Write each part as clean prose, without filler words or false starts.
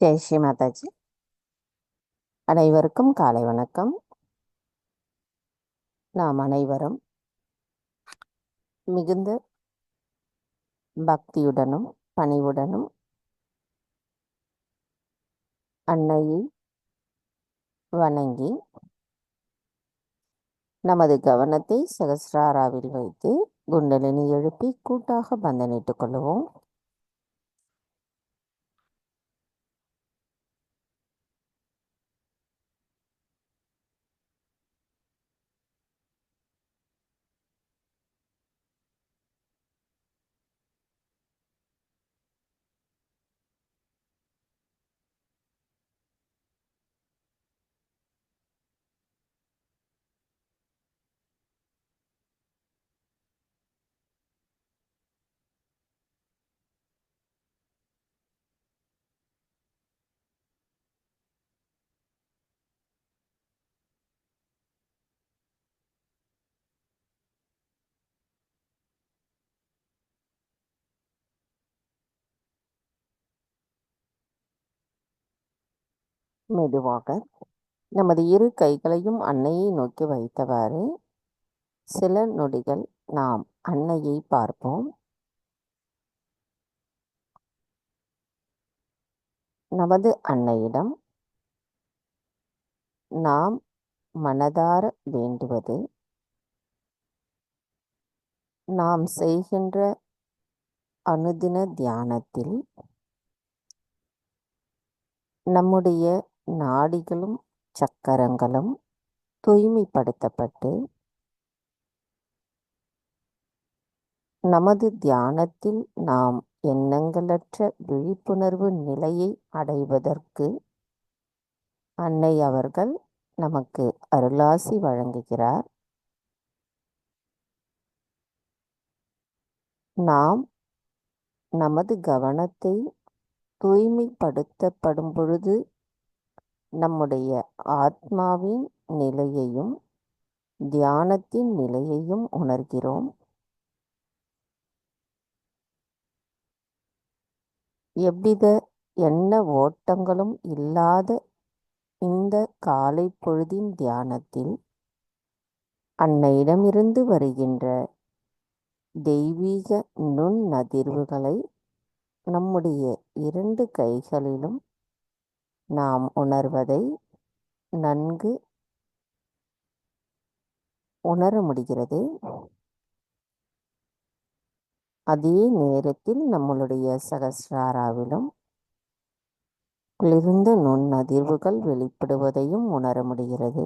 ஜெய் ஸ்ரீ மாதாஜி. அனைவருக்கும் காலை வணக்கம். நாம் அனைவரும் மிகுந்த பக்தியுடனும் பணிவுடனும் அன்னையை வணங்கி நமது கவனத்தை சகஸ்ராராவில் வைத்து குண்டலினி எழுப்பி கூட்டாக பந்தனிட்டுக் கொள்வோம். மெதுவாக நமது இரு கைகளையும் அன்னையை நோக்கி வைத்தவாறு சில நொடிகள் நாம் அன்னையை பார்ப்போம். நமது அன்னையிடம் நாம் மனதார வேண்டுவது, நாம் செய்கின்ற அனுதின தியானத்தில் நம்முடைய நாடிகளும் சக்கரங்களும் தூய்மைப்படுத்தப்பட்டு நமது தியானத்தில் நாம் எண்ணங்களற்ற விழிப்புணர்வு நிலையை அடைவதற்கு அன்னை அவர்கள் நமக்கு அருளாசி வழங்குகிறார். நாம் நமது கவனத்தை தூய்மைப்படுத்தப்படும் பொழுது நம்முடைய ஆத்மாவின் நிலையையும் தியானத்தின் நிலையையும் உணர்கிறோம். எவ்வித எண்ண ஓட்டங்களும் இல்லாத இந்த காலை பொழுதின் தியானத்தில் அன்னையிடமிருந்து வருகின்ற தெய்வீக நுண்ணதிர்வுகளை நம்முடைய இரண்டு கைகளிலும் நாம் உணர்வதை நன்கு உணர முடிகிறது. அதே நேரத்தில் நம்மளுடைய சகஸ்ராராவிலும் குளிர்ந்த நுண்ணதிர்வுகள் வெளிப்படுவதையும் உணர முடிகிறது.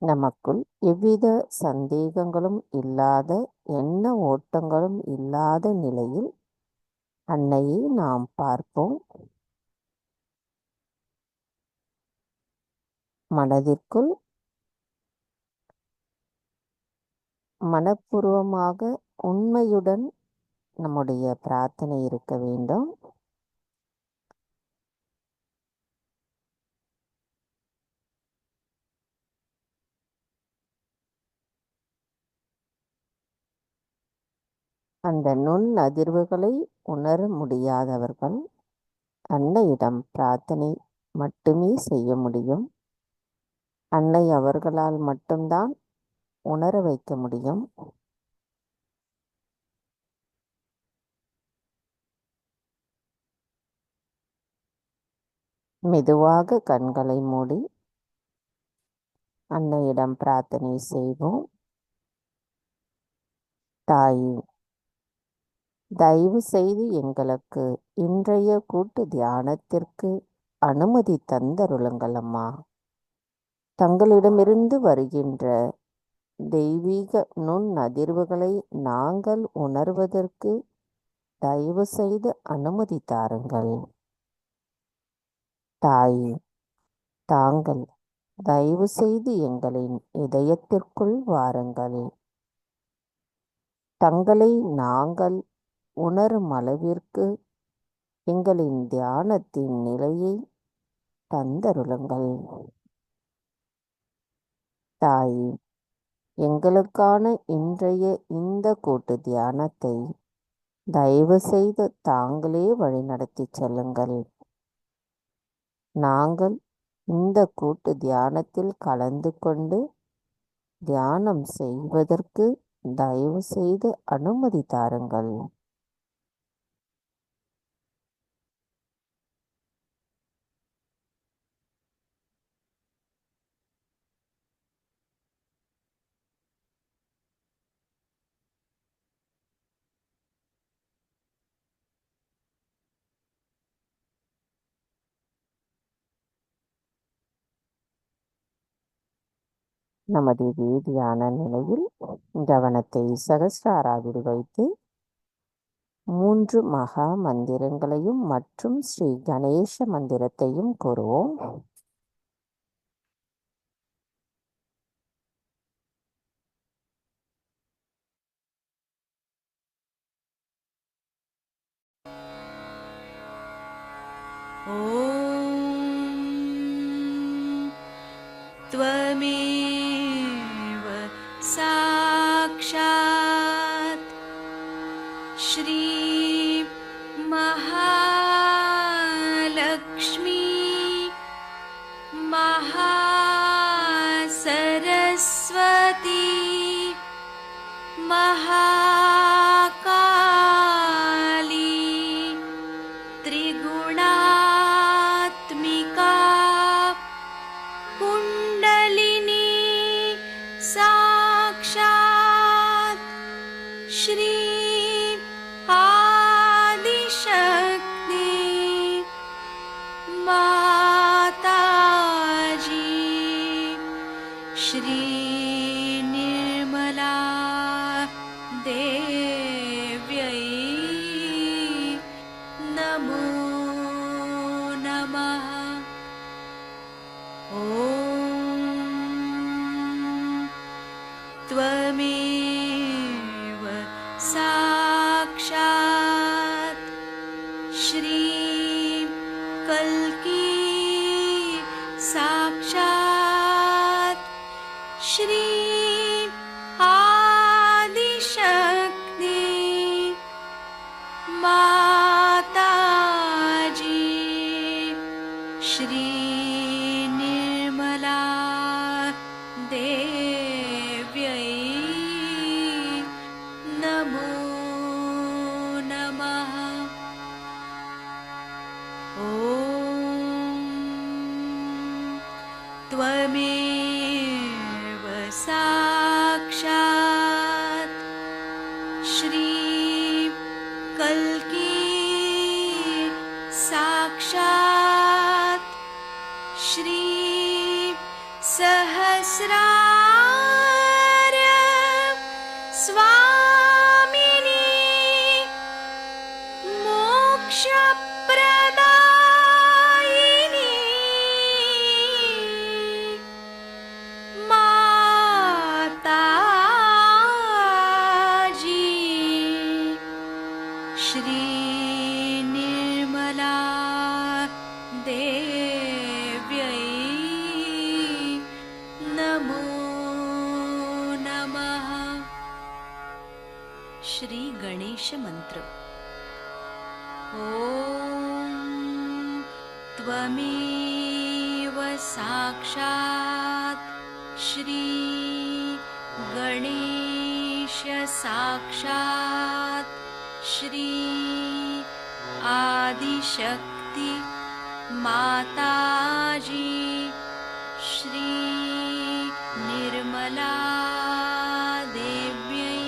நமக்குள் எவ்வித சந்தேகங்களும் இல்லாத எண்ண ஓட்டங்களும் இல்லாத நிலையில் அன்னையை நாம் பார்ப்போம். மனதிற்குள் மனப்பூர்வமாக உண்மையுடன் நம்முடைய பிரார்த்தனை இருக்க வேண்டும். அந்த நுண் அதிர்வுகளை உணர முடியாதவர்கள் அன்னையிடம் பிரார்த்தனை மட்டுமே செய்ய முடியும். அன்னை அவர்களால் மட்டும்தான் உணர வைக்க முடியும். மெதுவாக கண்களை மூடி அன்னையிடம் பிரார்த்தனை செய்வோம். தாயே, தயவு செய்து எங்களுக்கு இன்றைய கூட்டு தியானத்திற்கு அனுமதி தந்தருளுங்கள் அம்மா. தங்களிடமிருந்து வருகின்ற தெய்வீக நுண் அதிர்வுகளை நாங்கள் உணர்வதற்கு தயவு செய்து அனுமதி தாருங்கள். தாயே, தாங்கள் தயவு செய்து எங்களின் இதயத்திற்குள் வாருங்கள். தங்களை நாங்கள் உணரும் அளவிற்கு எங்களின் தியானத்தின் நிலையை தந்தருளுங்கள். தாயே, எங்களுக்கான இன்றைய இந்த கூட்டு தியானத்தை தயவு செய்து தாங்களே வழிநடத்தி செல்லுங்கள். நாங்கள் இந்த கூட்டு தியானத்தில் கலந்து கொண்டு தியானம் செய்வதற்கு தயவு செய்து அனுமதி தாருங்கள். நமது தியான நிலையில் கவனத்தை சகஸ்ராராவில் வைத்து 3 மகா மந்திரங்களையும் மற்றும் ஸ்ரீ கணேச மந்திரத்தையும் கூறுவோம். त्वमेव साक्षात् श्री महालक्ष्मी महासरस्वती महाकाली त्रिगुणात्मिका कुण्डलिनी साक्षात् श्री आदिशक्ति माताजी श्री निर्मला देव्यै नमो नमः। ॐ त्वमेव साक्षात् श्री कल्की साक्षात् श्री आदिशक्ति माताजी श्री निर्मला देव्यै नमो नमः। ॐ त्वमेव साक्षात् श्री कल्की साक्षात् श्री सहस्रार स्वामिनी मोक्षप्रदायिनी माताजी श्री निर्मला देव्यै नमो नमः। श्री गणेश मंत्र। ॐ त्वमेव साक्षात् श्री गणेश साक्षात् श्री आदिशक्ति माताजी श्री निर्मला देव्यै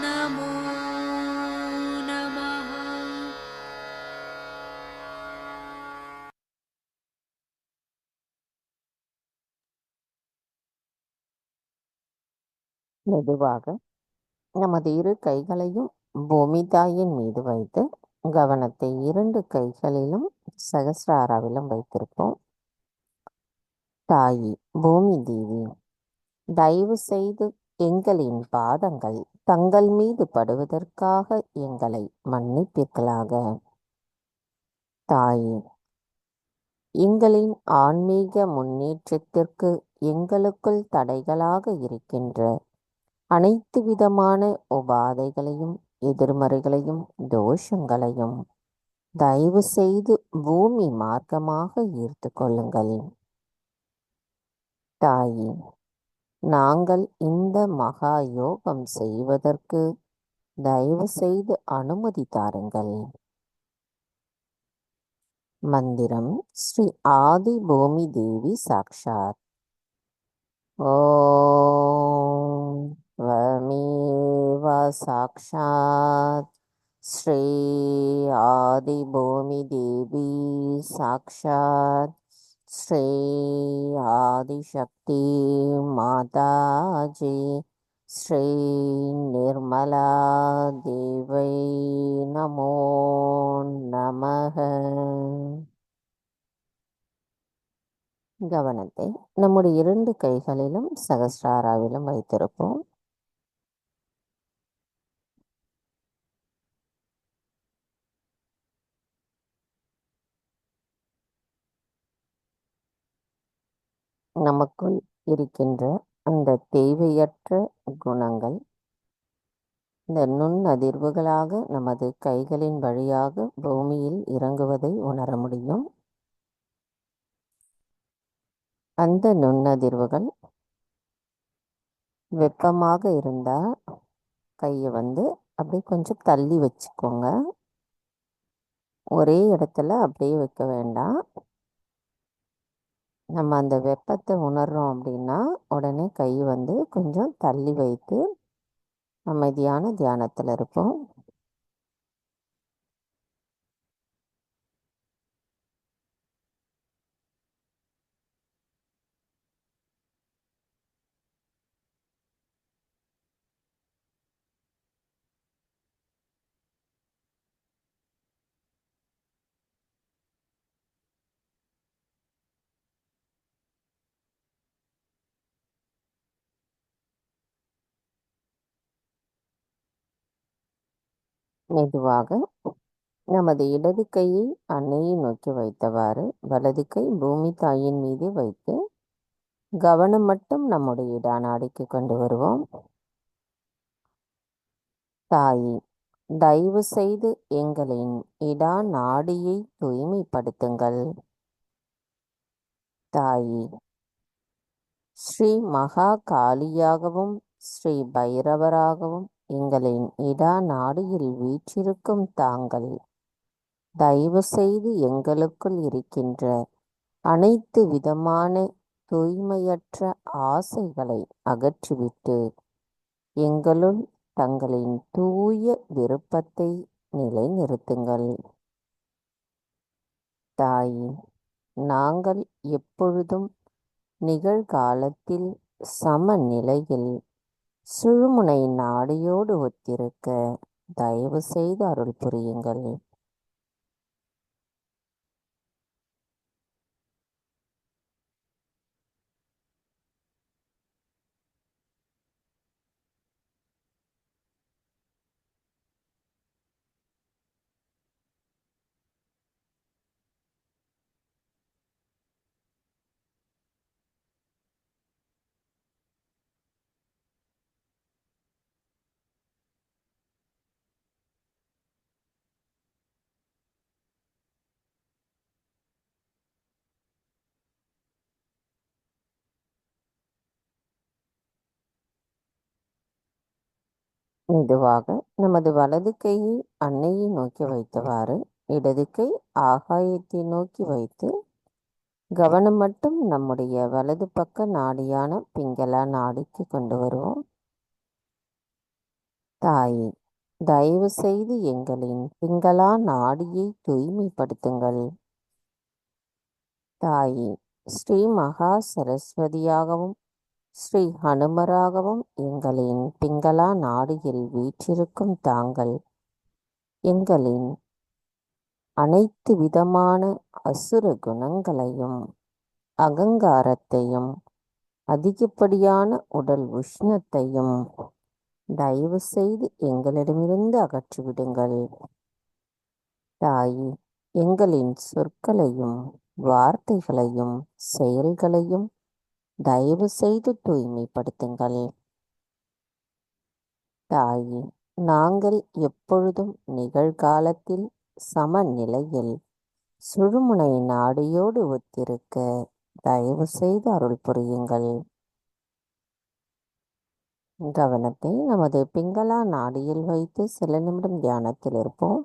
नमो नमः। மெதுவாக நமது இரு கைகளையும் பூமி தாயின் மீது வைத்து கவனத்தை 2 கைகளிலும் சகஸ்ராராவிலும் வைத்திருப்போம். தாயி பூமி தேவி, தயவு செய்து எங்களின் பாதங்கள் தங்கள் மீது படுவதற்காக எங்களை மன்னிப்பீர்களாக. தாயே, எங்களின் ஆன்மீக முன்னேற்றத்திற்கு எங்களுக்குள் தடைகளாக இருக்கின்ற அனைத்து விதமான உபாதைகளையும், எதிர்மறைகளையும், தோஷங்களையும் தயவு செய்து பூமி மார்க்கமாக ஈர்த்து கொள்ளுங்கள். தாயே, நாங்கள் இந்த மகா யோகம் செய்வதற்கு தயவு செய்து அனுமதி தாருங்கள். மந்திரம் ஸ்ரீ ஆதி பூமி தேவி சாக்ஷாத். ஓம் வமேவ சாக்ஷாத் ஸ்ரீ ஆதி பூமி தேவி சாக்ஷாத் ஸ்ரீ ஆதிசக்தி மாதாஜி ஸ்ரீ நிர்மலா தேவை நமோ நமக. கவனத்தை நம்முடைய 2 கைகளிலும் சகஸ்ராராவிலும் வைத்திருப்போம். நமக்குள் இருக்கின்ற அந்த தேவையற்ற குணங்கள் இந்த நுண்ணதிர்வுகளாக நமது கைகளின் வழியாக பூமியில் இறங்குவதை உணர முடியும். அந்த நுண்ணதிர்வுகள் வெப்பமாக இருந்தால் கையை அப்படியே கொஞ்சம் தள்ளி வச்சுக்கோங்க. ஒரே இடத்துல அப்படியே வைக்க வேண்டாம். நம்ம அந்த வெப்பத்தை உணர்றோம் அப்படின்னா உடனே கை கொஞ்சம் தள்ளி வைத்து அமைதியான தியானத்தில் இருப்போம். மெதுவாக நமது இடது கையை அன்னையை நோக்கி வைத்தவாறு வலது கை பூமி தாயின் மீது வைத்து கவனம் மட்டும் நம்முடைய இடா நாடிக்கு கொண்டு வருவோம். தாயே, தயவு செய்து எங்களின் இடா நாடியை தூய்மைப்படுத்துங்கள். தாயே, ஸ்ரீ மகா காளியாகவும் ஸ்ரீ பைரவராகவும் எங்களின் இடா நாடியில் வீற்றிருக்கும் தாங்கள் தயவு செய்து எங்களுக்குள் இருக்கின்ற அனைத்து விதமான தூய்மையற்ற ஆசைகளை அகற்றிவிட்டு எங்களுள் தங்களின் தூய விருப்பத்தை நிலைநிறுத்துங்கள். தாயே, நாங்கள் எப்பொழுதும் நிகழ்காலத்தில் சமநிலையில் சுழுமுனை நாடியோடு ஒத்திருக்க தயவு செய்து அருள் புரியுங்கள். மெதுவாக நமது வலது கையை அன்னையை நோக்கி வைத்தவாறு இடது கை ஆகாயத்தை நோக்கி வைத்து கவனம் மட்டும் நம்முடைய வலது பக்க நாடியான பிங்களா நாடிக்கு கொண்டு வருவோம். தாயே, தயவு செய்து எங்களின் பிங்களா நாடியை தூய்மைப்படுத்துங்கள். தாயே, ஸ்ரீ மகா சரஸ்வதியாகவும் ஸ்ரீ ஹனுமராகவும் எங்களின் பிங்களா நாடியில் வீற்றிருக்கும் தாங்கள் எங்களின் அனைத்து விதமான அசுர குணங்களையும் அகங்காரத்தையும் அதிகப்படியான உடல் உஷ்ணத்தையும் தயவு செய்து எங்களிடமிருந்து அகற்றிவிடுங்கள். தாயே, எங்களின் சொற்களையும் வார்த்தைகளையும் செயல்களையும் தயவு செய்து தூய்மைப்படுத்துங்கள். தாயே, நாங்கள் எப்பொழுதும் நிகழ்காலத்தில் சமநிலையில் சுழுமுனை நாடியோடு ஒத்திருக்க தயவு செய்து அருள் புரியுங்கள். கவனத்தை நமது பிங்களா நாடியில் வைத்து சில நிமிடம் தியானத்தில் இருப்போம்.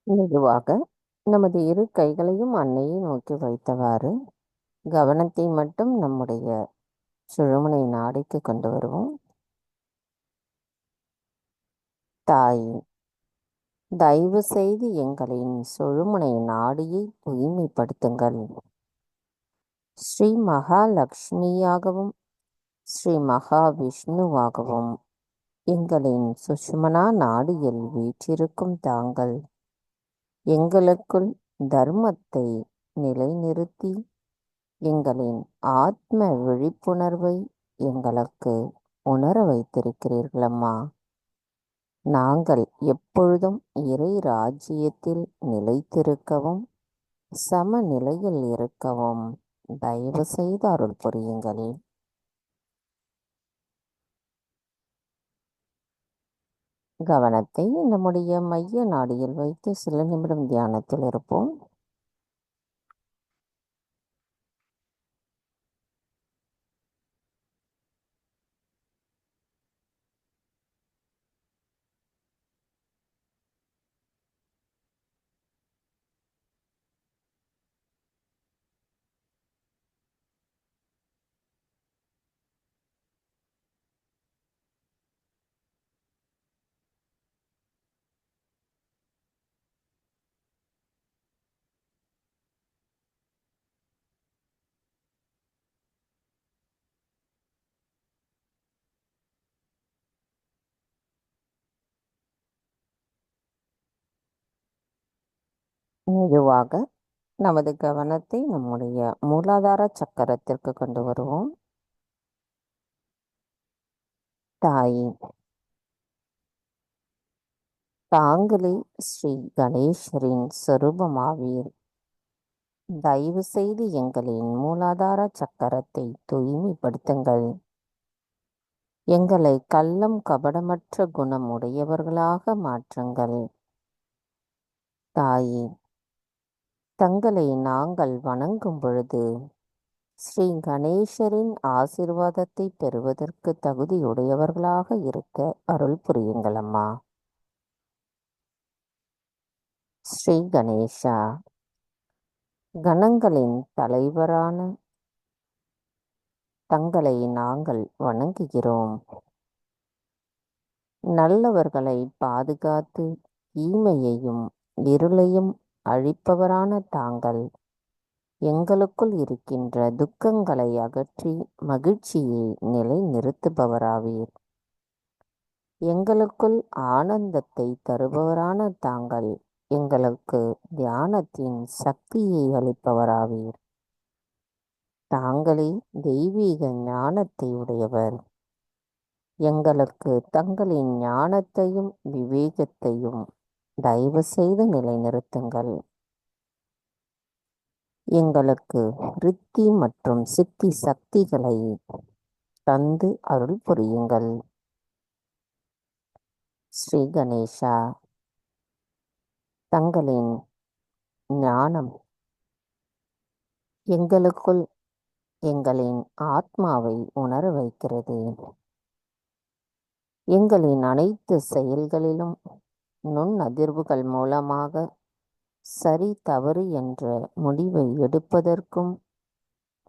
மெதுவாக நமது இரு கைகளையும் அன்னையை நோக்கி வைத்தவாறு கவனத்தை மட்டும் நம்முடைய சுழுமுனை நாடிக்கு கொண்டு வருவோம். தாயே, தயவு செய்து எங்களின் சுழுமுனை நாடியை தூய்மைப்படுத்துங்கள். ஸ்ரீ மகாலட்சுமியாகவும் ஸ்ரீ மகாவிஷ்ணுவாகவும் எங்களின் சுஷ்மனா நாடியில் வீற்றிருக்கும் தாங்கள் எங்களுக்குள் தர்மத்தை நிலைநிறுத்தி எங்களின் ஆத்ம விழிப்புணர்வை எங்களுக்கு உணர வைத்திருக்கிறீர்களம்மா. நாங்கள் எப்பொழுதும் இறை ராஜ்யத்தில் நிலைத்திருக்கவும் சமநிலையில் இருக்கவும் தயவு செய்து அருள் புரியுங்கள். கவனத்தை நம்முடைய மைய நாடியில் வைத்து சில நிமிடம் தியானத்தில் இருப்போம். மெதுவாக நமது கவனத்தை நம்முடைய மூலாதார சக்கரத்திற்கு கொண்டு வருவோம். தாயே, தாங்களே ஸ்ரீ கணேசரின் சொரூபமாவீர். தயவு செய்து எங்களின் மூலாதார சக்கரத்தை தூய்மைப்படுத்துங்கள். எங்களை கள்ளம் கபடமற்ற குணம் உடையவர்களாக மாற்றுங்கள். தாயே, தங்களை நாங்கள் வணங்கும் பொழுது ஸ்ரீ கணேசரின் ஆசீர்வாதத்தை பெறுவதற்கு தகுதியுடையவர்களாக இருக்க அருள் புரியுங்களம்மா. ஸ்ரீ கணேசா, கணங்களின் தலைவரான தங்களை நாங்கள் வணங்குகிறோம். நல்லவர்களை பாதுகாத்து தீமையையும் இருளையும் அழிப்பவரான தாங்கள் எங்களுக்குள் இருக்கின்ற துக்கங்களை அகற்றி மகிழ்ச்சியை நிலைநிறுத்துபவராவீர். எங்களுக்குள் ஆனந்தத்தை தருபவரான தாங்கள் எங்களுக்கு தியானத்தின் சக்தியை அளிப்பவராவீர். தாங்களே தெய்வீக ஞானத்தை உடையவர். எங்களுக்கு தங்களின் ஞானத்தையும் விவேகத்தையும் தயவு செய்து நிலைநிறுத்துங்கள். எங்களுக்கு ரித்தி மற்றும் சித்தி சக்திகளை தந்து அருள் புரியுங்கள். ஸ்ரீ கணேசா, தங்களின் ஞானம் எங்களுக்குள் எங்களின் ஆத்மாவை உணர வைக்கிறது. எங்களின் அனைத்து செயல்களிலும் நுண்ணதிர்வுகள் மூலமாக சரி தவறு என்ற முடிவை எடுப்பதற்கும்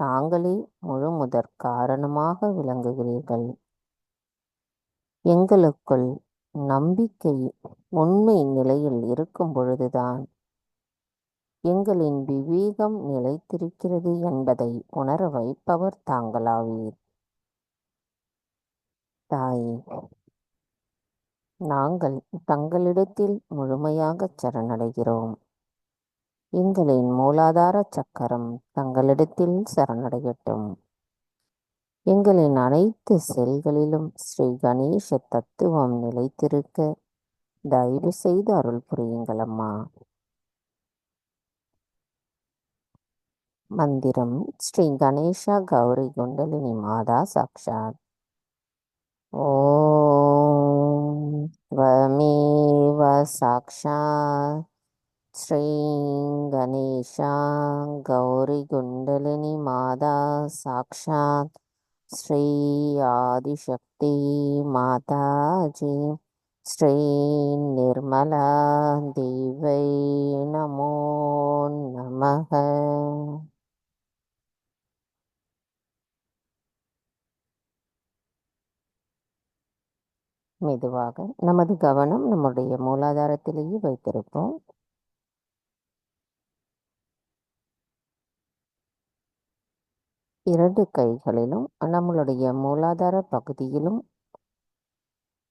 தாங்களே முழுமுதற் காரணமாக விளங்குகிறீர்கள். எங்களுக்குள் நம்பிக்கை உண்மை நிலையில் இருக்கும் பொழுதுதான் எங்களின் விவேகம் நிலைத்திருக்கிறது என்பதை உணர வைப்பவர் தாங்களாவீர். தாயே, நாங்கள் தங்களிடத்தில் முழுமையாகச் சரணடைகிறோம். எங்களின் மூலாதார சக்கரம் தங்களிடத்தில் சரணடையட்டும். எங்களின் அனைத்து செல்களிலும் ஸ்ரீ கணேச தத்துவம் நிலைத்திருக்க தயவு செய்து அருள் புரியுங்கள் அம்மா. மந்திரம் ஸ்ரீ கணேசா கௌரி குண்டலினி மாதா சாக்ஷாத். ஓம் வமேவ சாக்ஷாத் ஸ்ரீ கணேசா கௌரி குண்டலினி மாதா சாக்ஷாத் ஸ்ரீ ஆதிசக்தி மாதாஜி ஸ்ரீ நிர்மலா தேவை நமோ நமக. மெதுவாக நமது கவனம் நம்முடைய மூலாதாரத்திலேயே வைத்திருப்போம். இரண்டு கைகளிலும் நம்மளுடைய மூலாதார பகுதியிலும்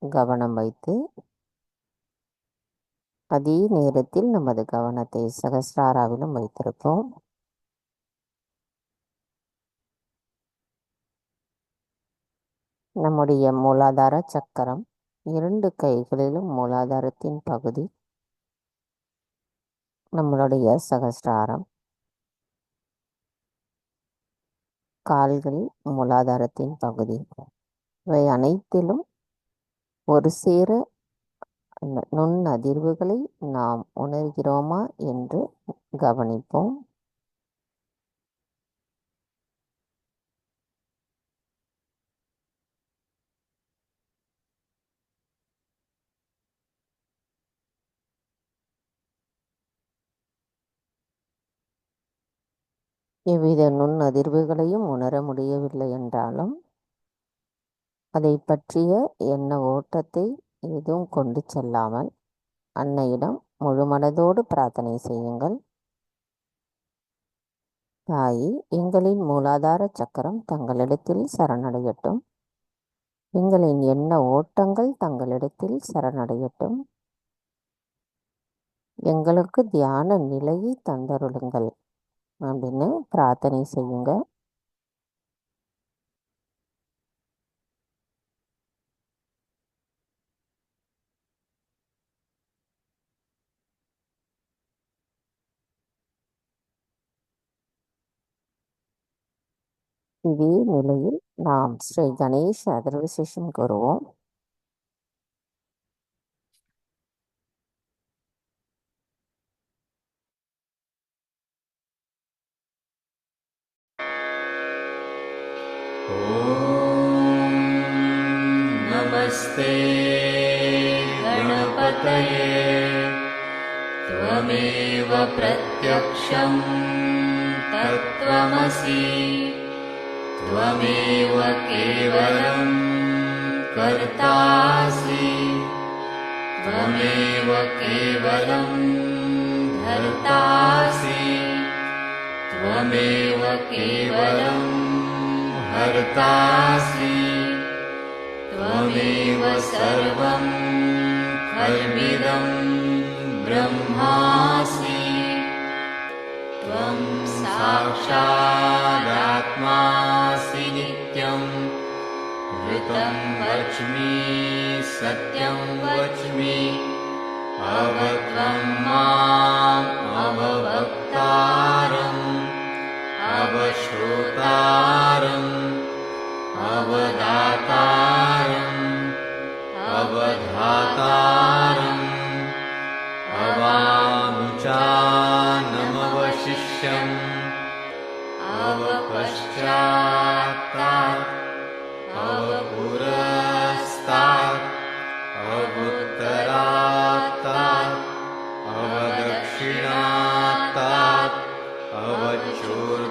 கவனம் வைத்து அதே நேரத்தில் நமது கவனத்தை சகஸ்ராராவிலும் வைத்திருப்போம். நம்முடைய மூலாதார சக்கரம் இரண்டு கைகளிலும் மூலாதாரத்தின் பகுதி, நம்மளுடைய சகஸ்ராரம் கால்களில் மூலாதாரத்தின் பகுதி, இவை அனைத்திலும் ஒரு சேர நுண் அதிர்வுகளை நாம் உணர்கிறோமா என்று கவனிப்போம். எவ்வித நுண் அதிர்வுகளையும் உணர முடியவில்லை என்றாலும் அதை பற்றிய எண்ண ஓட்டத்தை எதுவும் கொண்டு செல்லாமல் அன்னையிடம் முழுமனதோடு பிரார்த்தனை செய்யுங்கள். தாயே, எங்களின் மூலாதார சக்கரம் தங்களிடத்தில் சரணடையட்டும். எங்களின் எண்ண ஓட்டங்கள் தங்களிடத்தில் சரணடையட்டும். எங்களுக்கு தியான நிலையை தந்தருளுங்கள் அப்படின்னு பிரார்த்தனை செய்யுங்க. இதே நிலையில் நாம் ஸ்ரீ கணேஷ் அதர்வசேஷம் கூறுவோம். नमस्ते गणपतये त्वमेव प्रत्यक्षं तत्त्वमसि त्वमेव केवलं कर्तासि त्वमेव केवलं धर्तासि त्वमेव केवलं हर्तासि त्वमेव सर्वं खल्विदं ब्रह्मासि त्वं साक्षादात्मासि नित्यं ऋतं वच्मि सत्यं वच्मि अवत्वं माम् अववक्तारम् अवश्रोतारम् अवदातारम् अवधातारम् अवानुचानमवशिष्यम् अवपश्चात्तात् अवपुरस्तात् अवुत्तरात्तात् अवदक्षिणात्तात् अवचोर्ध्वात्तात्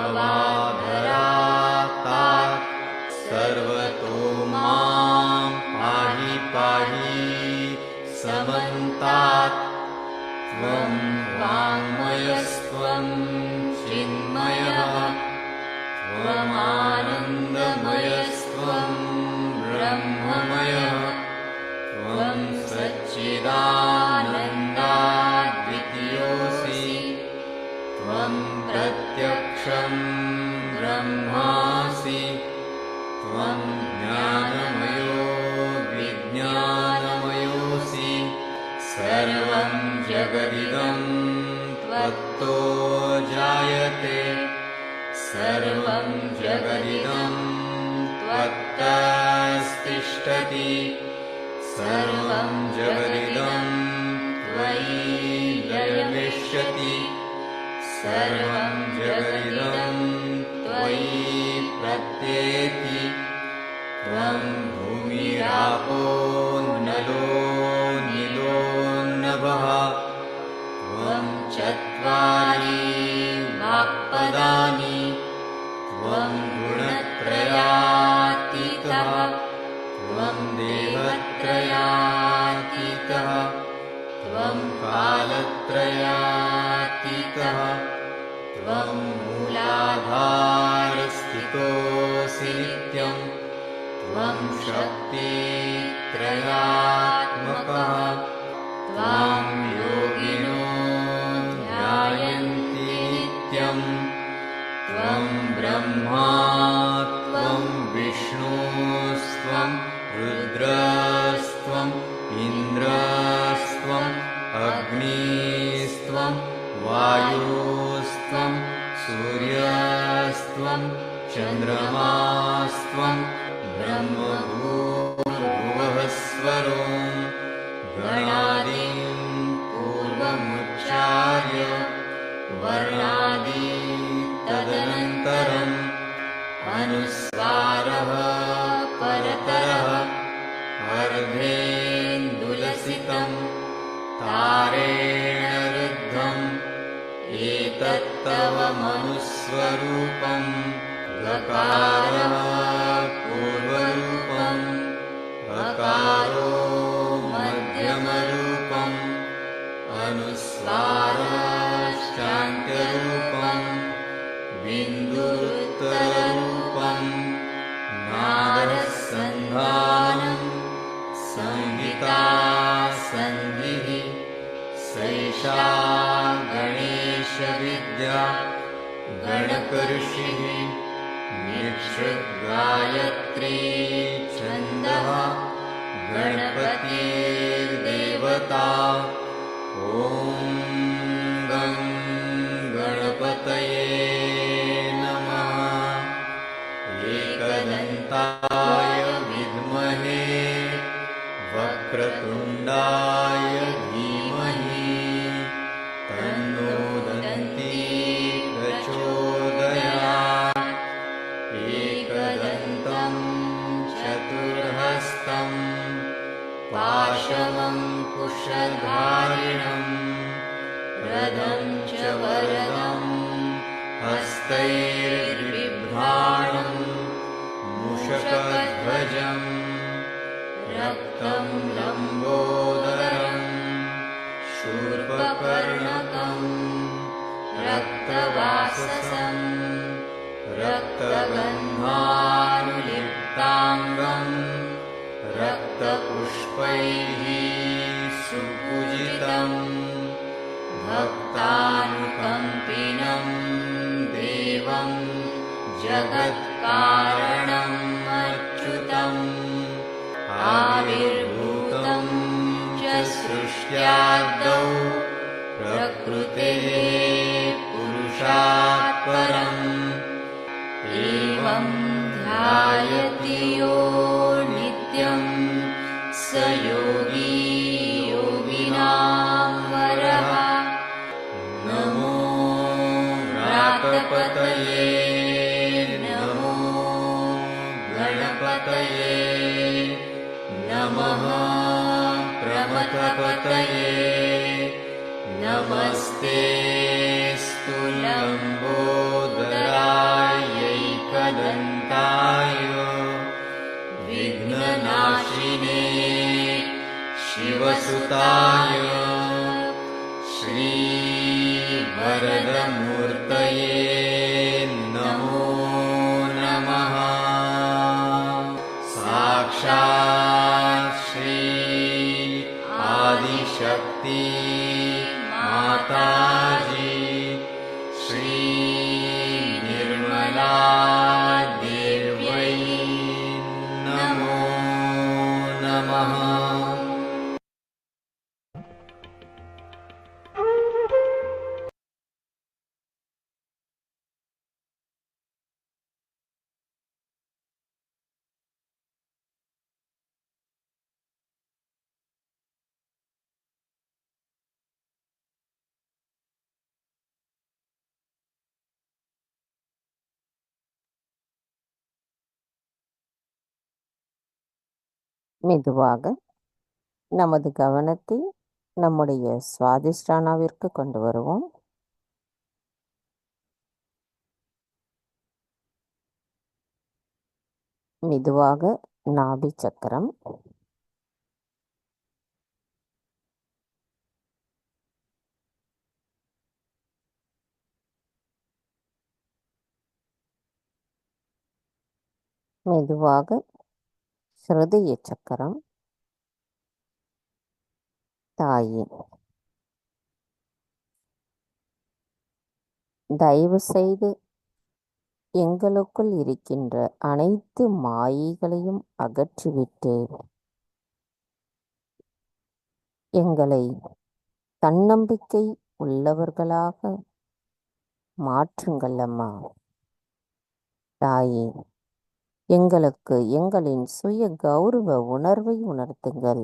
अवाधरात्तात् सर्व त्वं वाङ्मयस्त्वं चिन्मयः त्वमानन्दमयस्त्वं ब्रह्ममयः त्वं सच्चिदानन्दाद्वितीयोऽसि त्वं प्रत्यक्षं ब्रह्मासि त्वं ज्ञानमयो विज्ञानमयोऽसि सर्वं जगदिदं त्वत्तो जायते सर्वं जगदिदं त्वत्तस्तिष्ठति सर्वं जगदिदं त्वयि लयमिष्यति सर्वं जगदिदं त्वयि प्रत्येति त्वं भूमिरापो नलो नीलो नभः त्वं चत्वारि वाक्पदानि त्वं गुणत्रयातीतः त्वं देवत्रयातीतः त्वं कालत्रयातीतः त्वं मूलाधारस्थितोऽसि नित्यं त्वं शक्तित्रयात्मकः त्वां योगिनो ध्यायन्ति नित्यं त्वं ब्रह्मा त्वं विष्णुस्त्वं रुद्रस्त्वम् इन्द्रस्त्वम् अग्निस्त्वं वायुस्त्वं सूर्यस्त्वं चन्द्रमास्त्वं ब्रह्मभूर्भुवःस्वरो गणादिं पूर्वमुच्चार्य वर्णादि तदनन्तरम् अनुस्वारः परतरः अर्धेन्दुलसितं तारेण रुद्धम् एतत्तव मनुस्वरूपं गकारः पूर्वरूपम् अकारो मध्यमरूपम् अनुस्वारश्चान्त्यरूपम् बिन्दुरुत्तररूपम् नादसन्धानम् संहिता सन्धिः सैषा गणेशविद्या गणकऋषिः निक्षुद्गायत्री छन्दः गणपतिर्देवता ॐ गं गणपतये नमः एकदन्ताय विद्महे वक्रतुण्डाय धीमहि तन्नो दन्ती प्रचोदयात् एकदन्तं चतुर्हस्तं पाशमङ्कुशधारिणं रदं च वरदं हस्तैर्बिभ्राणं मूषकध्वजम् रक्तं लम्बोदरं शूर्पकर्णकं रक्तवाससं रक्तगन्धानुलिप्ताङ्गं रक्तपुष्पैः सुपूजितं भक्तानुकम्पिनं देवं जगत्कारणम् अच्युतम् आविर्भूतं च सृष्ट्यादौ प्रकृतेः पुरुषात् परम् एवं ध्यायति यो नित्यं स योगी योगिनां वरः नमो व्रातपतये नमो गणपतये नमः प्रमथपतये नमस्तेऽस्तु लम्बोदरायैकदन्ताय विघ्ननाशिने शिवसुताय श्रीवरदमूर्तये नमो नमः। साक्षात् श्री आदिशक्ति माताजी श्री निर्मला देव्यै नमो नमः। மெதுவாக நமது கவனத்தை நம்முடைய சுவாதிஷ்டானாவிற்கு கொண்டு வருவோம். மெதுவாக நாபி சக்கரம், மெதுவாக ஹிருதய சக்கரம், தாயே தயவு செய்து எங்களுக்குள் இருக்கின்ற அனைத்து மாயைகளையும் அகற்றிவிட்டு எங்களை தன்னம்பிக்கை உள்ளவர்களாக மாற்றுங்கள் அம்மா. தாயே எங்களுக்கு எங்களின் சுய கௌரவ உணர்வை உணர்த்துங்கள்.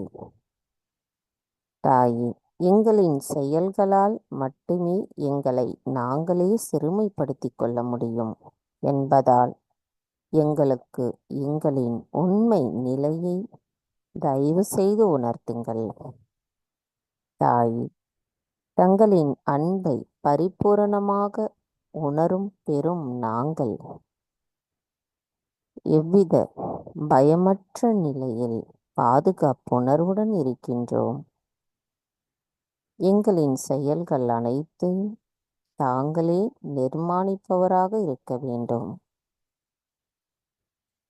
தாயே எங்களின் செயல்களால் மட்டுமே எங்களை நாங்களே சிறுமைப்படுத்திக் கொள்ள முடியும் என்பதால் எங்களுக்கு எங்களின் உண்மை நிலையை தயவு செய்து உணர்த்துங்கள். தாயே தங்களின் அன்பை பரிபூரணமாக உணரும் பெறும் நாங்கள் எவ்வித பயமற்ற நிலையில் பாதுகாப்புணர்வுடன் இருக்கின்றோம். எங்களின் செயல்கள் அனைத்தையும் தாங்களே நிர்மாணிப்பவராக இருக்க வேண்டும்.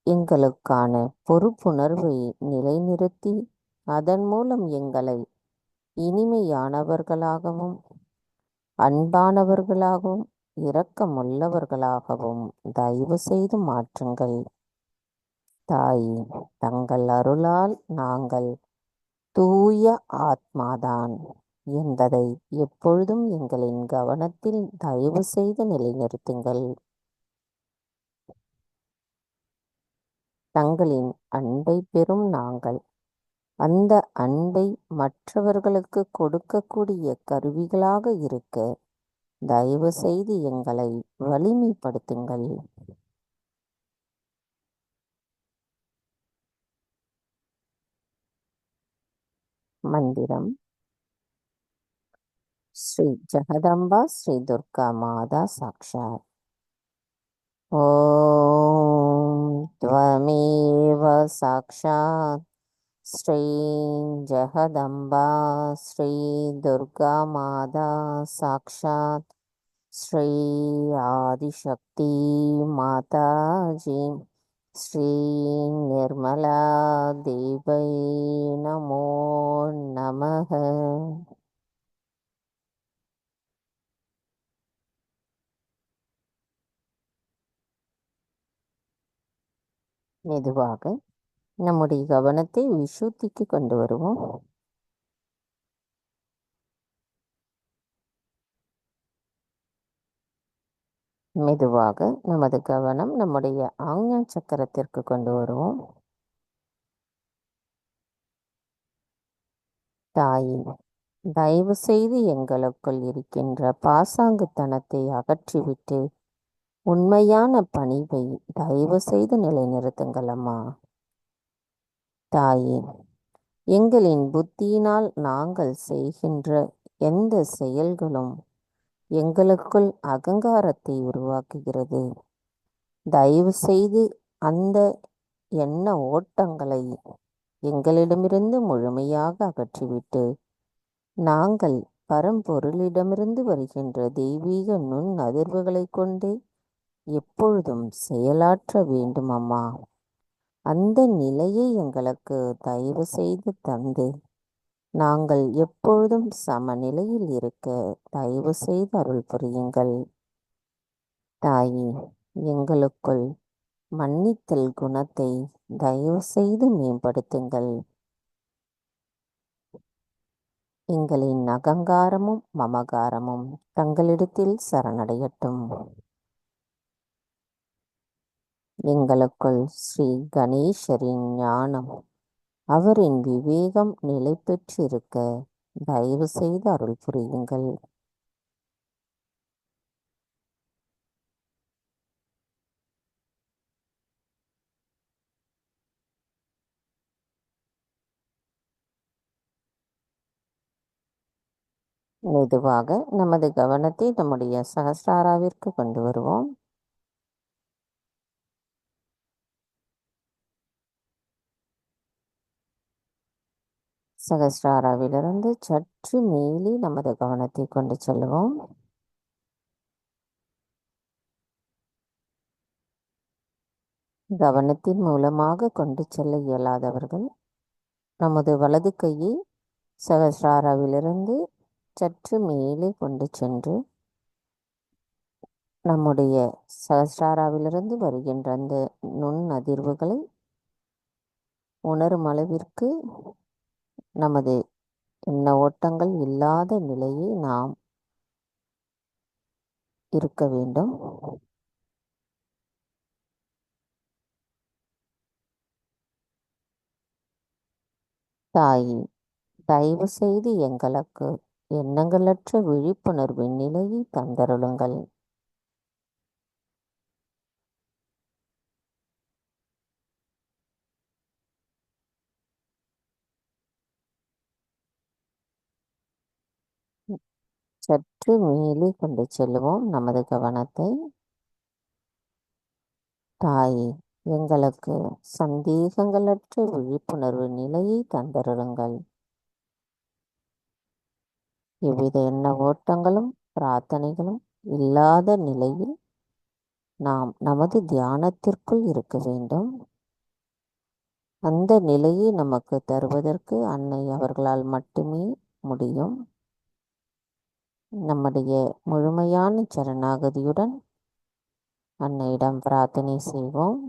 எங்களுக்கான பொறுப்புணர்வை நிலைநிறுத்தி அதன் மூலம் எங்களை இனிமையானவர்களாகவும் அன்பானவர்களாகவும் இரக்கமுள்ளவர்களாகவும் தயவு செய்து மாற்றுங்கள். தாயே தங்கள் அருளால் நாங்கள் தூய ஆத்மாதான் என்பதை எப்பொழுதும் எங்களின் கவனத்தில் தயவு செய்து நிலைநிறுத்துங்கள். தங்களின் அன்பை பெறும் நாங்கள் அந்த அன்பை மற்றவர்களுக்கு கொடுக்கக்கூடிய கருவிகளாக இருக்க தயவு செய்து எங்களை வலிமைப்படுத்துங்கள். மந்திரம் ஸ்ரீ ஜெகதம்பா ஸ்ரீ துர்கா மாதா சாக்ஷாத். ஓம் த்வமேவ சாக்ஷாத் ஸ்ரீ ஜெகதம்பா ஸ்ரீ துர்கா மாதா சாக்ஷாத் ஸ்ரீ ஆதிசக்தி மாதாஜி ஸ்ரீ நிர்மலா தேவை நமோ நமக. மெதுவாக நம்முடைய கவனத்தை விசுத்திக்கு கொண்டு வருவோம். மெதுவாக நமது கவனம் நம்முடைய ஆக்ஞா சக்கரத்திற்கு கொண்டு வருவோம். தாயே தயவு செய்து எங்களுக்குள் இருக்கின்ற பாசாங்குத்தனத்தை அகற்றிவிட்டு உண்மையான பணிவை தயவு செய்து நிலைநிறுத்துங்கள் அம்மா. தாயே எங்களின் புத்தியினால் நாங்கள் செய்கின்ற எந்த செயல்களும் எங்களுக்குள் அகங்காரத்தை உருவாக்குகிறது. தயவு செய்து அந்த எண்ண ஓட்டங்களை எங்களிடமிருந்து முழுமையாக அகற்றிவிட்டு நாங்கள் பரம்பொருளிடமிருந்து வருகின்ற தெய்வீக நுண் அதிர்வுகளைக் கொண்டே எப்பொழுதும் செயலாற்ற வேண்டும் அம்மா. அந்த நிலையை எங்களுக்கு தயவு செய்து தந்து நாங்கள் எப்பொழுதும் சமநிலையில் இருக்க தயவு செய்து அருள் புரியுங்கள். தாயே, எங்களுக்குள் மன்னித்தல் குணத்தை தயவு செய்து மேம்படுத்துங்கள். எங்களின் அகங்காரமும் மமகாரமும் தங்களிடத்தில் சரணடையட்டும். எங்களுக்குள் ஸ்ரீ கணேசரின் ஞானம், அவரின் விவேகம் நிலை பெற்றிருக்க தயவு செய்து அருள் புரியுங்கள். மெதுவாக நமது கவனத்தை நம்முடைய சகஸ்ராராவிற்கு கொண்டு வருவோம். சகஸ்ராராவிலிருந்து சற்று மேலே நமது கவனத்தை கொண்டு செல்வோம். கவனத்தின் மூலமாக கொண்டு செல்ல இயலாதவர்கள் நமது வலது கையை சகஸ்ராராவிலிருந்து சற்று மேலே கொண்டு சென்று நம்முடைய சகஸ்ராராவிலிருந்து வருகின்ற அந்த நுண் அதிர்வுகளை உணரும் அளவிற்கு நமது எண்ண ஓட்டங்கள் இல்லாத நிலையை நாம் இருக்க வேண்டும். தாயே, தயவு செய்து எங்களுக்கு எண்ணங்களற்ற விழிப்புணர்வின் நிலையை தந்தருளுங்கள். சற்று மேலே கொண்டு செல்வோம் நமது கவனத்தை. தாயே, எங்களுக்கு சந்தேகங்களற்ற விழிப்புணர்வு நிலையை தந்தருளுங்கள். எவ்வித எண்ண ஓட்டங்களும் பிரார்த்தனைகளும் இல்லாத நிலையில் நாம் நமது தியானத்திற்குள் இருக்க வேண்டும். அந்த நிலையை நமக்கு தருவதற்கு அன்னை அவர்களால் மட்டுமே முடியும். நம்முடைய முழுமையான சரணாகதியுடன் அன்னையிடம் பிரார்த்தனை செய்வோம்.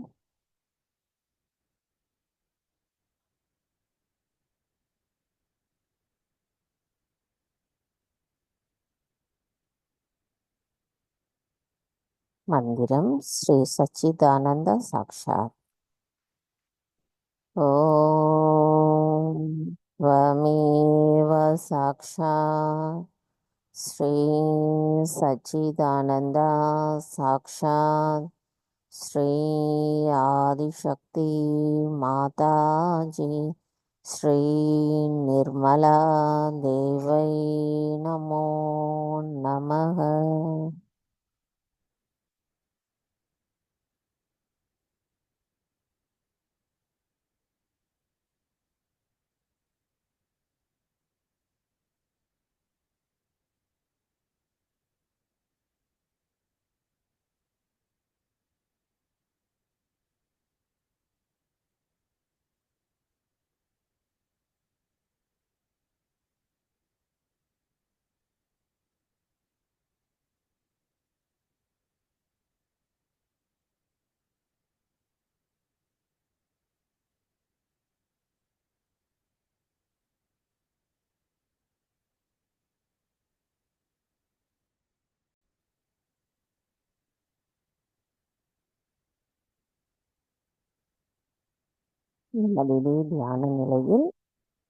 மந்திரம் ஸ்ரீ சச்சிதானந்த சாக்ஷாத். ஓம் வமேவ சாக்ஷாத் ஸ்ரீ சச்சிதானந்த சாக்ஷாத் ஸ்ரீ ஆதிசக்தி மாதாஜி ஸ்ரீ நிர்மலா தேவை நமோ நமः. நம்முடைய தியான நிலையில்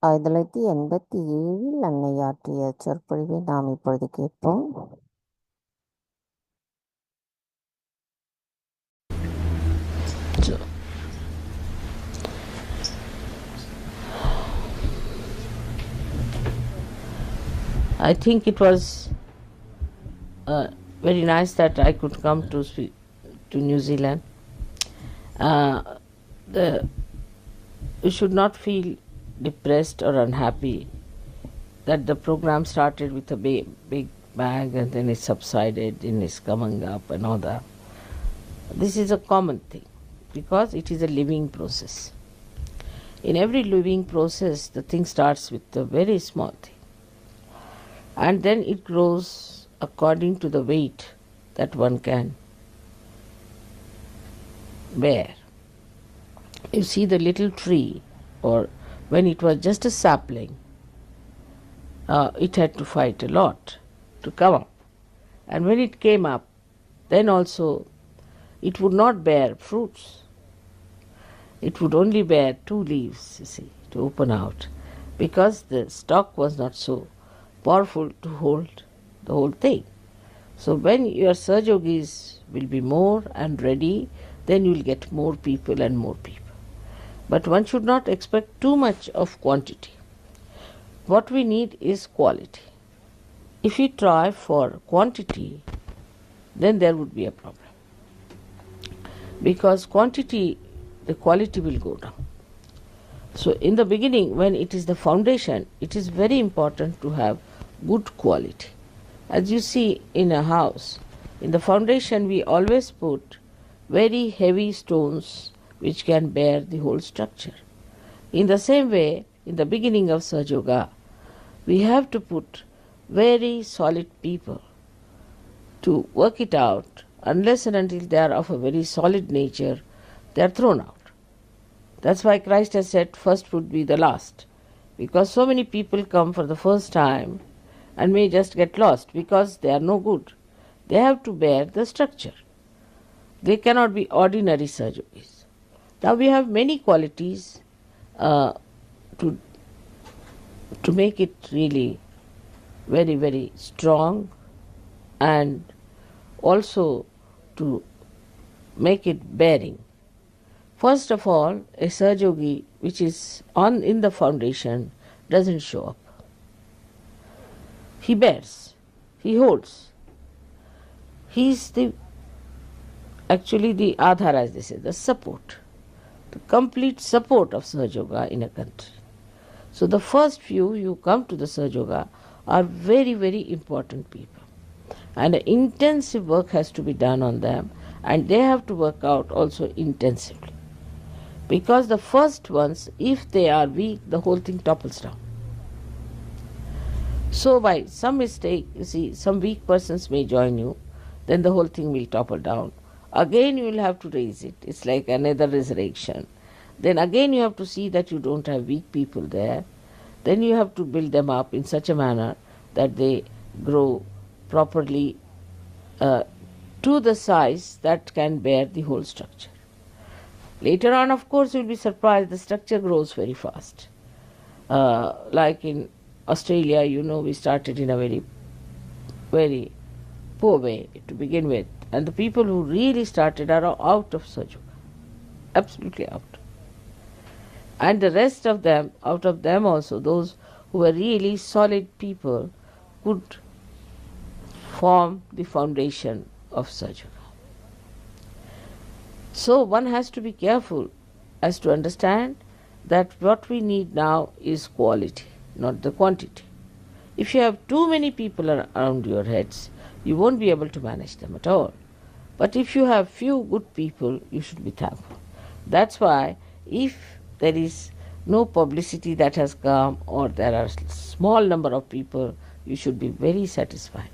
1987 அன்னை ஆற்றிய சொற்பொழிவை நாம் இப்பொழுது கேட்போம். I think it was very nice that I could come to New Zealand. You should not feel depressed or unhappy that the program started with a big bang and then it subsided and it's coming up and all that. This is a common thing because it is a living process. In every living process, the thing starts with a very small thing and then it grows according to the weight that one can bear. You see the little tree, or when it was just a sapling, it had to fight a lot to come up. And when it came up, then also it would not bear fruits. It would only bear 2 leaves, you see, to open out, because the stalk was not so powerful to hold the whole thing. So when your Sahajogis will be more and ready, then you will get more people and more people. But one should not expect too much of quantity. What we need is quality. If we try for quantity, then there would be a problem. Because quantity, the quality will go down. So in the beginning, when it is the foundation, it is very important to have good quality. As you see in a house, in the foundation we always put very heavy stones which can bear the whole structure. In the same way, in the beginning of Sahaja Yoga, we have to put very solid people to work it out. Unless and until they are of a very solid nature, they are thrown out. That's why Christ has said first would be the last, because so many people come for the first time and may just get lost because they are no good. They have to bear the structure. They cannot be ordinary Sahajogis. Now we have many qualities to make it really very, very strong, and also to make it bearing. First of all, a Sahajogi which is in the foundation doesn't show up. He bears, he holds. He is actually the Adhar, as they say, the support, the complete support of Sahaja Yoga in a country. So the first few you come to the Sahaja Yoga are very, very important people. And intensive work has to be done on them, and they have to work out also intensively. Because the first ones, if they are weak, the whole thing topples down. So by some mistake, you see, some weak persons may join you, then the whole thing will topple down. Again you will have to raise it. It's like another resurrection. Then again you have to see that you don't have weak people there. Then you have to build them up in such a manner that they grow properly to the size that can bear the whole structure. Later on, of course, you will be surprised, the structure grows very fast. Like in Australia, we started in a very, very poor way to begin with. And the people who really started are out of Sahaja Yoga. Absolutely out. And the rest of them, out of them also, those who were really solid people could form the foundation of Sahaja Yoga. So one has to be careful as to understand that what we need now is quality, not the quantity. If you have too many people around your heads, you won't be able to manage them at all. But if you have few good people, you should be thankful. That's why if there is no publicity that has come, or there are small number of people, you should be very satisfied.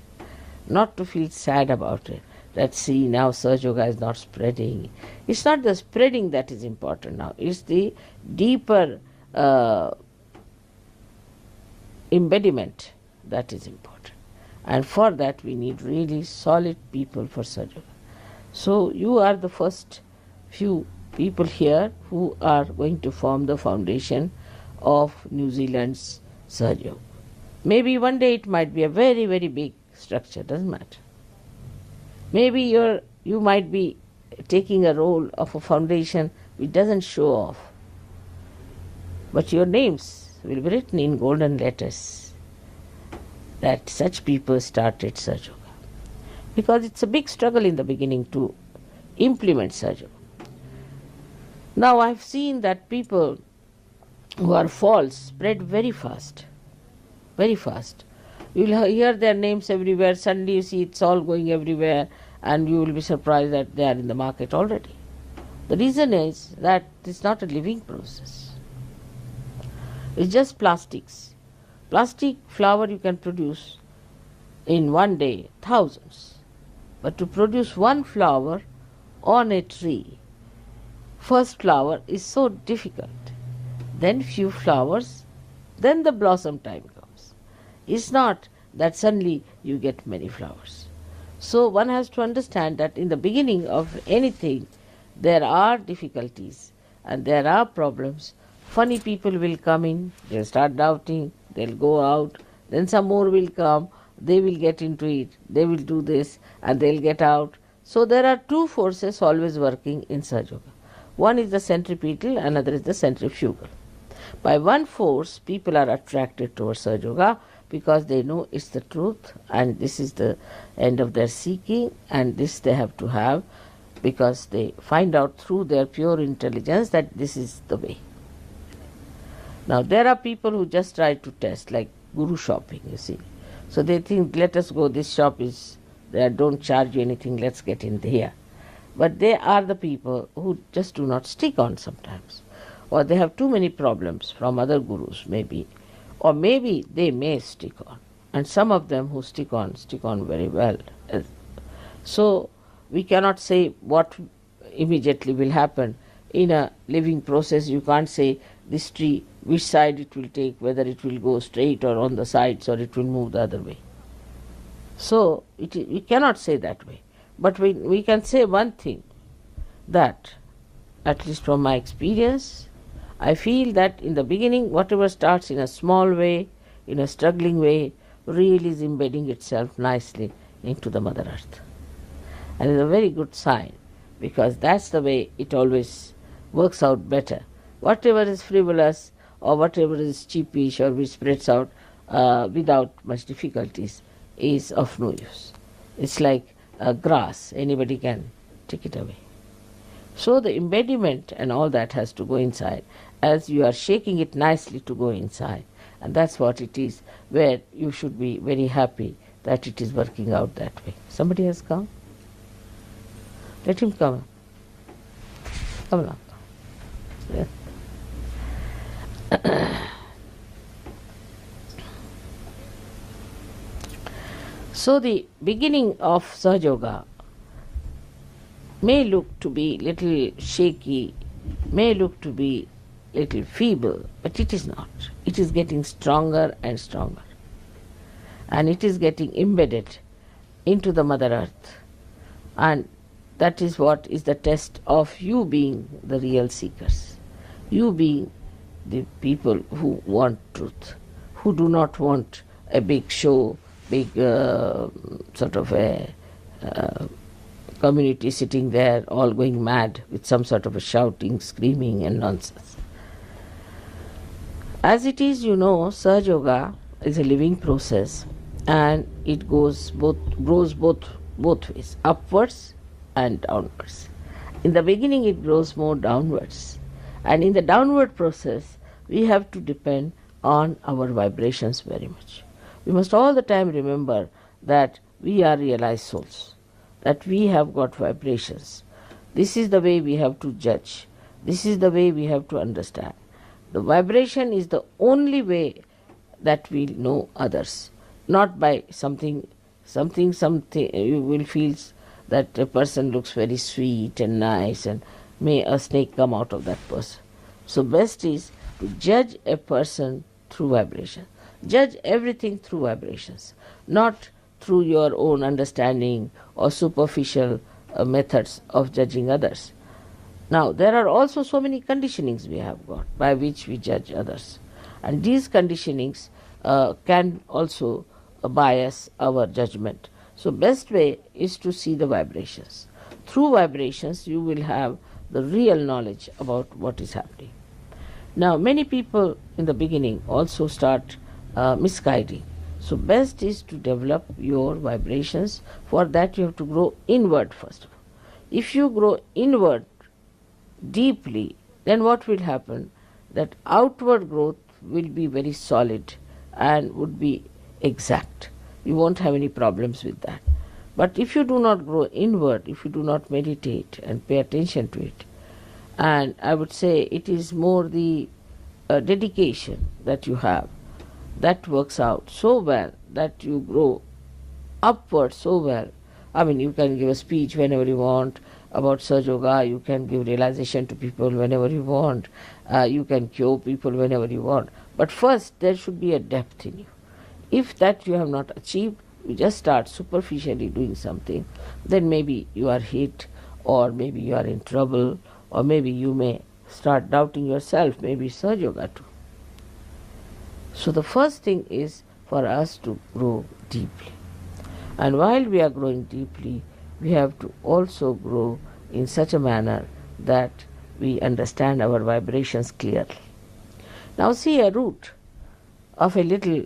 Not to feel sad about it, that see now Sahaja Yoga is not spreading. It's not the spreading that is important now, it's the deeper embodiment that is important. And for that we need really solid people for Sahaja Yoga. So you are the first few people here who are going to form the foundation of New Zealand's Sahaja Yoga. Maybe one day it might be a very, very big structure, doesn't matter. Maybe you might be taking a role of a foundation which doesn't show off, but your names will be written in golden letters that such people started Sahaja Yoga. Because it's a big struggle in the beginning to implement Sahaja Yoga. Now I've seen that people who are false spread very fast. very fast. You will hear their names everywhere, suddenly you see it's all going everywhere, and you will be surprised that they are in the market already. The reason is that it's not a living process. It's just plastics. Plastic flower you can produce in one day, thousands. But to produce one flower on a tree, first flower is so difficult. Then few flowers, then the blossom time comes. It's not that suddenly you get many flowers. So one has to understand that in the beginning of anything, there are difficulties and there are problems. Funny people will come in, they'll start doubting, they'll go out, then some more will come, they will get into it, they will do this and they'll get out. So there are two forces always working in Sahaja Yoga. One is the centripetal, another is the centrifugal. By one force, people are attracted towards Sahaja Yoga because they know it's the truth and this is the end of their seeking, and this they have to have because they find out through their pure intelligence that this is the way. Now there are people who just try to test, like guru shopping, you see. So they think, let us go, this shop is there, don't charge you anything, let's get in here. But they are the people who just do not stick on sometimes. Or they have too many problems from other gurus maybe. Or maybe they may stick on. And some of them who stick on very well. So we cannot say what immediately will happen. In a living process, you can't say this tree, which side it will take, whether it will go straight or on the sides or it will move the other way. So we cannot say that way. But we can say one thing, that at least from my experience, I feel that in the beginning, whatever starts in a small way, in a struggling way, really is embedding itself nicely into the Mother Earth. And it's a very good sign, because that's the way it always works out better. Whatever is frivolous or whatever is cheapish or which spreads out without much difficulties is of no use. It's like grass, anybody can take it away. So the embediment and all that has to go inside, as you are shaking it nicely to go inside. And that's what it is, where you should be very happy that it is working out that way. Somebody has come? Let him come. Come along. Yeah. So the beginning of Sahaja Yoga may look to be little shaky, may look to be little feeble, but it is not. It is getting stronger and stronger. And it is getting embedded into the Mother Earth. And that is what is the test of you being the real seekers. You being the people who want truth, who do not want a big show, big sort of a community sitting there all going mad with some sort of a shouting, screaming and nonsense. As it is, Sahaja Yoga is a living process, and it grows both ways, upwards and downwards. In the beginning it grows more downwards, and in the downward process we have to depend on our vibrations very much. We must all the time remember that we are realized souls, that we have got vibrations. This is the way we have to judge. This is the way we have to understand. The vibration is the only way that we know others, not by something you will feel that a person looks very sweet and nice and may a snake come out of that person. So best is to judge a person through vibration. Judge everything through vibrations, not through your own understanding or superficial methods of judging others. Now, there are also so many conditionings we have got by which we judge others. And these conditionings can also bias our judgment. So, best way is to see the vibrations. Through vibrations, you will have the real knowledge about what is happening. Now, many people in the beginning also start misguiding. So, best is to develop your vibrations. For that, you have to grow inward first of all. If you grow inward deeply, then what will happen? That outward growth will be very solid and would be exact. You won't have any problems with that. But if you do not grow inward, if you do not meditate and pay attention to it, and I would say it is more the dedication that you have that works out so well that you grow upward so well. I mean, you can give a speech whenever you want about Sahaja Yoga, you can give realization to people whenever you want, you can cure people whenever you want. But first, there should be a depth in you. If that you have not achieved, you just start superficially doing something, then maybe you are hit, or maybe you are in trouble, or maybe you may start doubting yourself, maybe Sahaja Yoga too. So the first thing is for us to grow deeply. And while we are growing deeply, we have to also grow in such a manner that we understand our vibrations clearly. Now see, a root of a little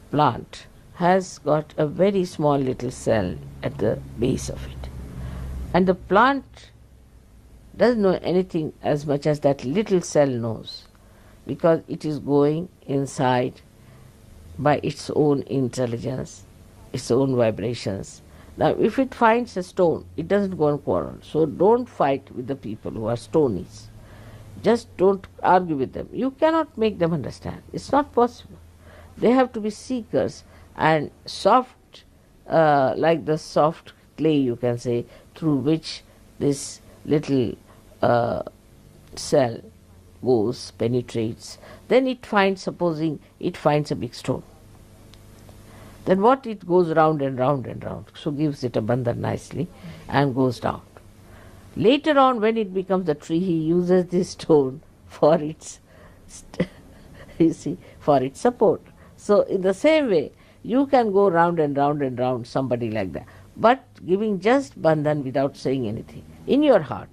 plant has got a very small little cell at the base of it. And the plant doesn't know anything as much as that little cell knows, because it is going inside by its own intelligence, its own vibrations. Now, if it finds a stone, it doesn't go and quarrel. So don't fight with the people who are stonies. Just don't argue with them. You cannot make them understand. It's not possible. They have to be seekers and soft, like the soft clay, you can say, through which this little cell goes, penetrates. Then it finds, supposing it finds a big stone. Then what, it goes round and round and round, so gives it a bandhan nicely and goes down. Later on, when it becomes a tree, he uses this stone for its, you see, for its support. So in the same way, you can go round and round and round somebody like that, but giving just bandhan without saying anything in your heart,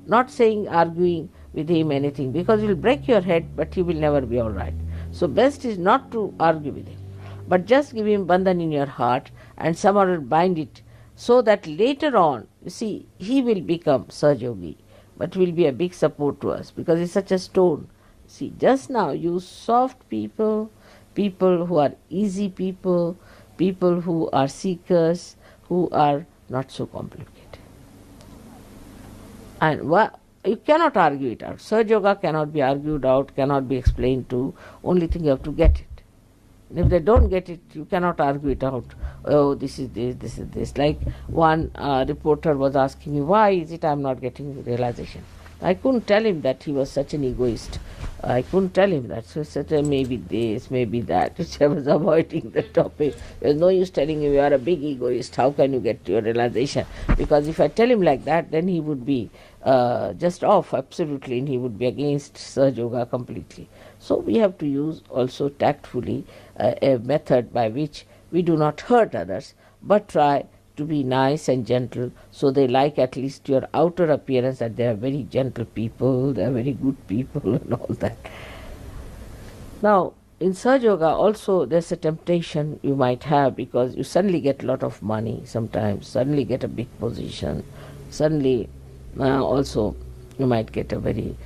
not saying, arguing with him anything, because he will break your head, but he will never be all right. So best is not to argue with him, but just give him bandhan in your heart and somehow bind it, so that later on, you see, he will become Sahaja Yogi, but will be a big support to us, because he's such a stone. See, just now you soft people, people who are easy people, people who are seekers, who are not so complicated. And you cannot argue it out. Sahaja Yoga cannot be argued out, cannot be explained to. Only thing you have to get it. And if they don't get it, you cannot argue it out. Oh, this is this, this is this. Like one reporter was asking me, why is it I am not getting realization? I couldn't tell him that he was such an egoist. I couldn't tell him that. So he said, maybe this, maybe that, which I was avoiding the topic. There's no use telling him you are a big egoist. How can you get your realization? Because if I tell him like that, then he would be just off absolutely, and he would be against Sahaja Yoga completely. So we have to use also tactfully a method by which we do not hurt others, but try to be nice and gentle, so they like at least your outer appearance, that they are very gentle people, they are very good people and all that. Now, in Sahaja Yoga also there's a temptation you might have, because you suddenly get a lot of money sometimes, suddenly get a big position, suddenly also you might get a very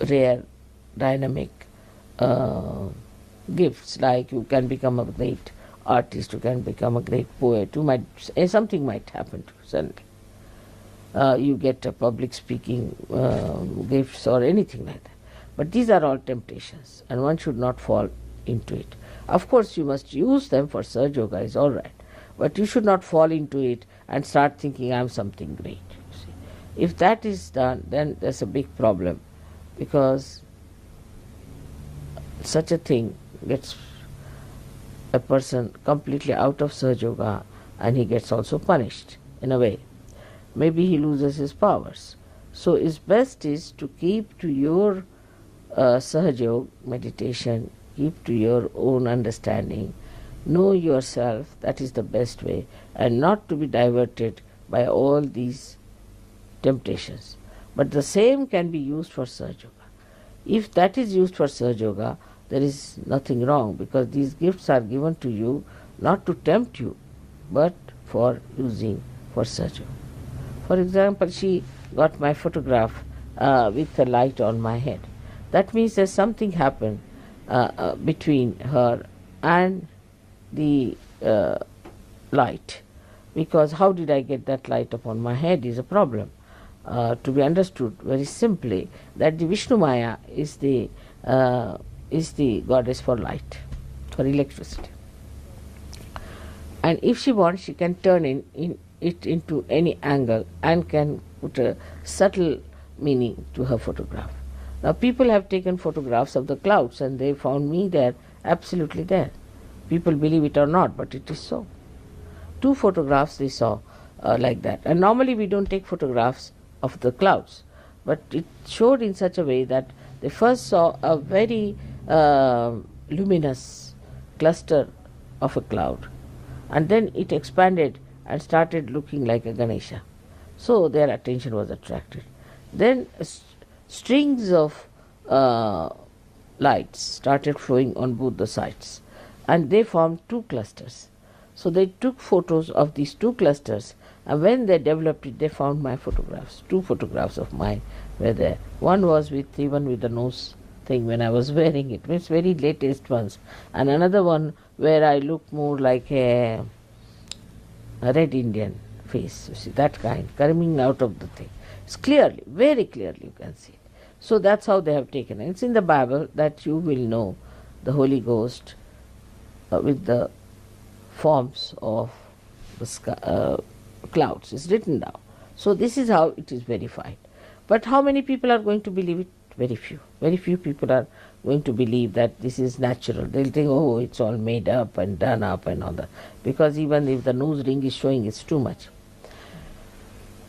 rare, dynamic gifts, like you can become a great artist, you can become a great poet, you might, something might happen to you suddenly. You get a public speaking gifts or anything like that. But these are all temptations, and one should not fall into it. Of course, you must use them for Sahaja Yoga, is all right, but you should not fall into it and start thinking I am something great. You see. If that is done, then there's a big problem, because such a thing gets a person completely out of Sahaja Yoga, and he gets also punished in a way. Maybe he loses his powers. So it's best is to keep to your Sahaja Yoga meditation, keep to your own understanding, know yourself, that is the best way, and not to be diverted by all these temptations. But the same can be used for Sahaja Yoga. If that is used for Sahaja Yoga, there is nothing wrong, because these gifts are given to you not to tempt you, but for using for Sahaja Yoga. For example, she got my photograph with the light on my head. That means there's something happened between her and the light, because how did I get that light upon my head is a problem. To be understood very simply, that the Vishnu Maya is the goddess for light, for electricity. And if she wants, she can turn it into any angle and can put a subtle meaning to her photograph. Now people have taken photographs of the clouds and they found me there, absolutely there. People believe it or not, but it is so. 2 photographs they saw like that. And normally we don't take photographs of the clouds, but it showed in such a way that they first saw a very luminous cluster of a cloud, and then it expanded and started looking like a Ganesha. So their attention was attracted. Then strings of lights started flowing on both the sides, and they formed 2 clusters. So they took photos of these 2 clusters, and when they developed it, they found my photographs. 2 photographs of mine were there. One was even with the nose thing when I was wearing it. It's very latest ones. And another one where I look more like a Red Indian face. You see, that kind, coming out of the thing. It's clearly, very clearly you can see it. So that's how they have taken it. It's in the Bible that you will know the Holy Ghost with the forms of the clouds. It's written down. So this is how it is verified. But how many people are going to believe it? Very few. Very few people are going to believe that this is natural. They'll think, oh, it's all made up and done up and all that. Because even if the nose ring is showing, it's too much.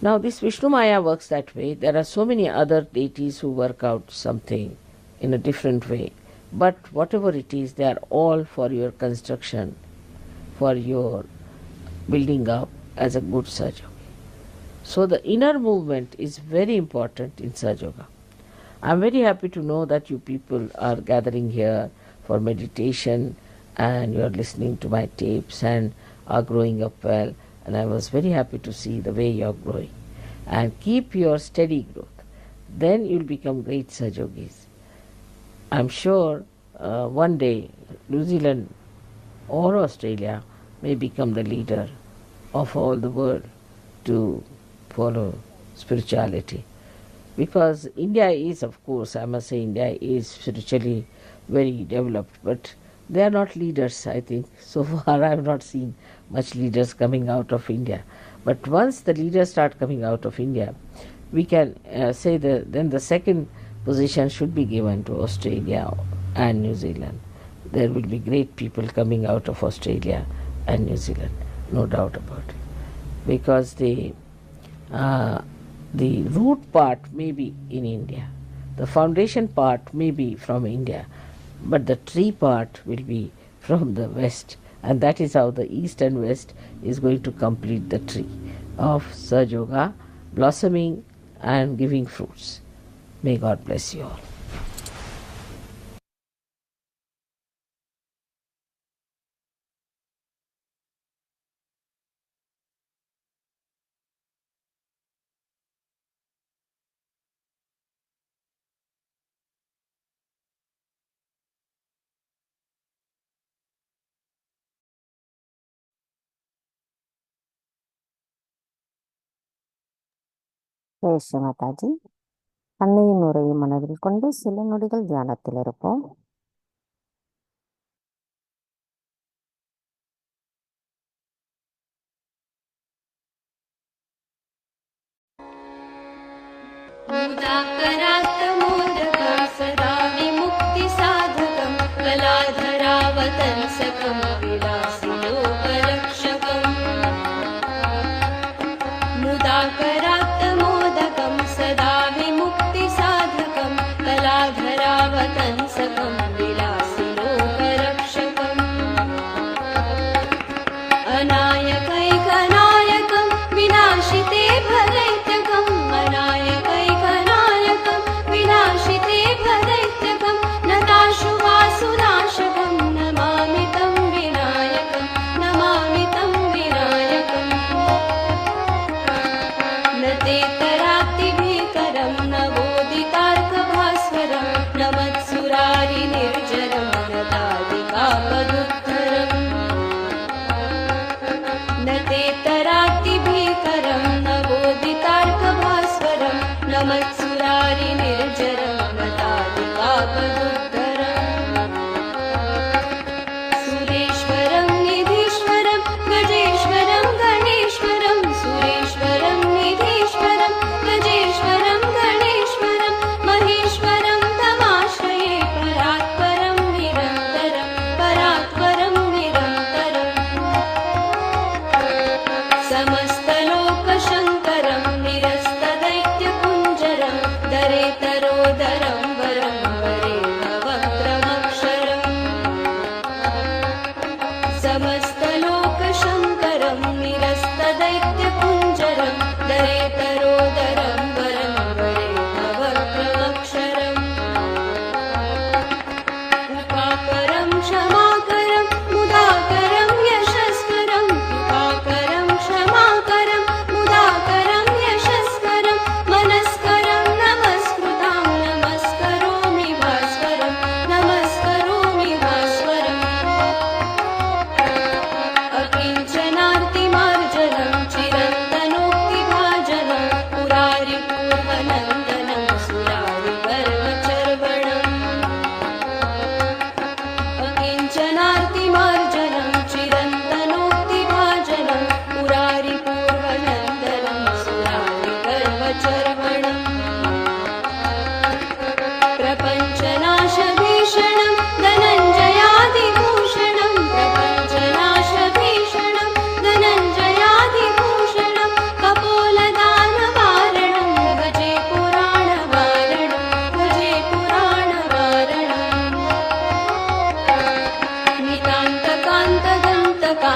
Now this Vishnu Maya works that way. There are so many other deities who work out something in a different way. But whatever it is, they are all for your construction, for your building up as a good Sahaja Yogi. So the inner movement is very important in Sahaja Yoga. I am very happy to know that you people are gathering here for meditation and you are listening to my tapes and are growing up well, and I was very happy to see the way you are growing. And keep your steady growth. Then you will become great Sahaja Yogis. I am sure one day New Zealand or Australia may become the leader of all the world to follow spirituality. Because India is, of course, I must say India is spiritually very developed, but they are not leaders, I think. So far I have not seen much leaders coming out of India. But once the leaders start coming out of India, we can say that then the second position should be given to Australia and New Zealand. There will be great people coming out of Australia and New Zealand, no doubt about it. Because the root part may be in India, the foundation part may be from India, but the tree part will be from the West, and that is how the East and West is going to complete the tree of Sahaja Yoga, blossoming and giving fruits. May God bless you all. Jai Mataji. அன்னையின் உரையை மனதில் கொண்டு சில நொடிகள் தியானத்தில் இருப்போம். मुदाकरात्तमोदकं सदा विमुक्तिसाधकं कलाधरावतंसकं विलासिलोकरक्षकम् मुदाकरात्तमोदकं सदा विमुक्तिसाधकं कलाधरावतंसकं विलासिलोकरक्षकम् अनायकैकनायकं विनाशिते भलैत्यकम् अनायकैकनायकं विनाशिते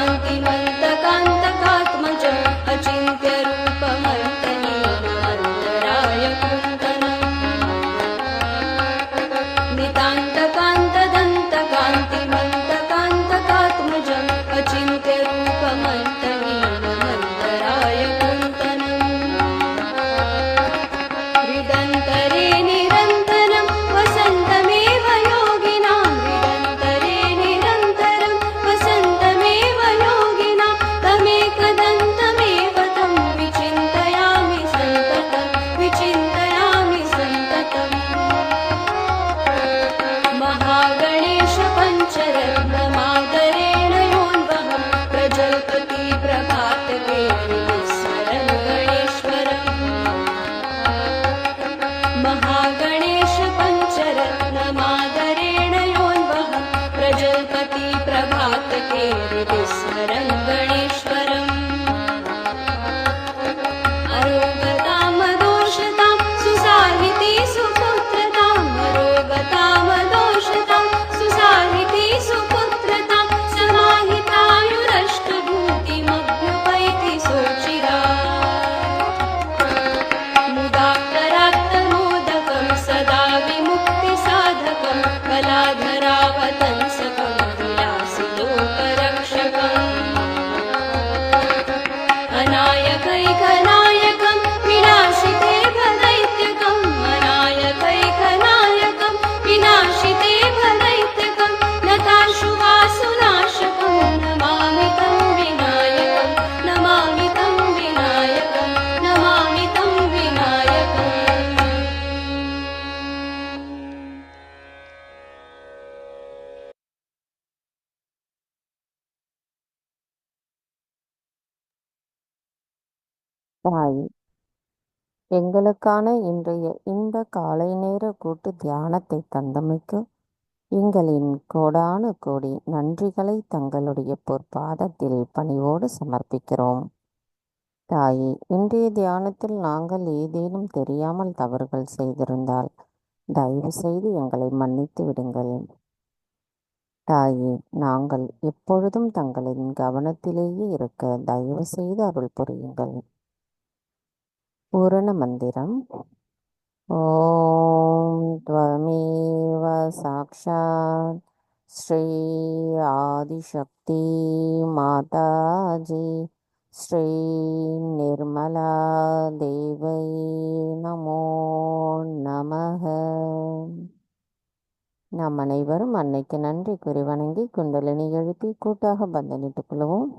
कान्तिमन्तकान्तकात्मजम् अचिन्त्यरूपमन्तहीनमन्तराय कुन्तलम् नितान्तकान्तदन्तकान्तिमन्तकान्तकात्मजम् अचिन्त्यरूपमन्तहीनमन्तराय कुन्तलम् हृदन्तरे निरन्तरं वसन्तमेव योगिनां हृदन्तरे निरन्तरं वसन्तमेव योगिनां तमेकदन्तमेव तं विचिन्तयामि सन्ततम् महागणेश पञ्चरत्नमादरेण योऽन्वहं प्रजल्पति प्रभातके विस्मरन् गणेश्वरम् महागणेश पञ्चरत्नमादरेण योऽन्वहं प्रजल्पति प्रभातके विस्मरन् गणेश्वरम् अरोगतामदोषतां सुसाहिती सुपुत्रताम् अरोगतामदोषतां सुसाहिती सुपुत्रतां समाहितायुरष्टभूतिमभ्युपैति सोचिरात् मुदा करात्तमोदकं सदा विमुक्तिसाधकं कलाधरावतंसकं विलासिलोकरक्षकम् अनायकैकनायकं विनाशिते भदैत्यकम् अनायकैकनायकं विनाशिते भदैत्यकं नताशुवासुनाशकं नमामि तं विनायकं नमामि तं विनायकं नमामि तं विनायकम् தாய், எங்களுக்கான இன்றைய இந்த காலை நேர கூட்டு தியானத்தை தந்தமைக்கு எங்களின் கோடான கோடி நன்றிகளை தங்களுடைய பொற்பாதத்தில் பணிவோடு சமர்ப்பிக்கிறோம். தாயே, இன்றைய தியானத்தில் நாங்கள் ஏதேனும் தெரியாமல் தவறுகள் செய்திருந்தால் தயவு செய்து எங்களை மன்னித்து விடுங்கள். தாயே, நாங்கள் எப்பொழுதும் தங்களின் கவனத்திலேயே இருக்க தயவு செய்து அருள் புரியுங்கள். பூரண மந்திரம். ஓம் த்வமேவ சாக்ஷாத் ஸ்ரீ ஆதிசக்தி மாதாஜி ஸ்ரீ நிர்மலா தேவை நமோ நமக. நாம் அனைவரும் அன்னைக்கு நன்றி கூறி வணங்கி குண்டலினி எழுப்பி கூட்டாக பந்தனிட்டுக் கொள்வோம்.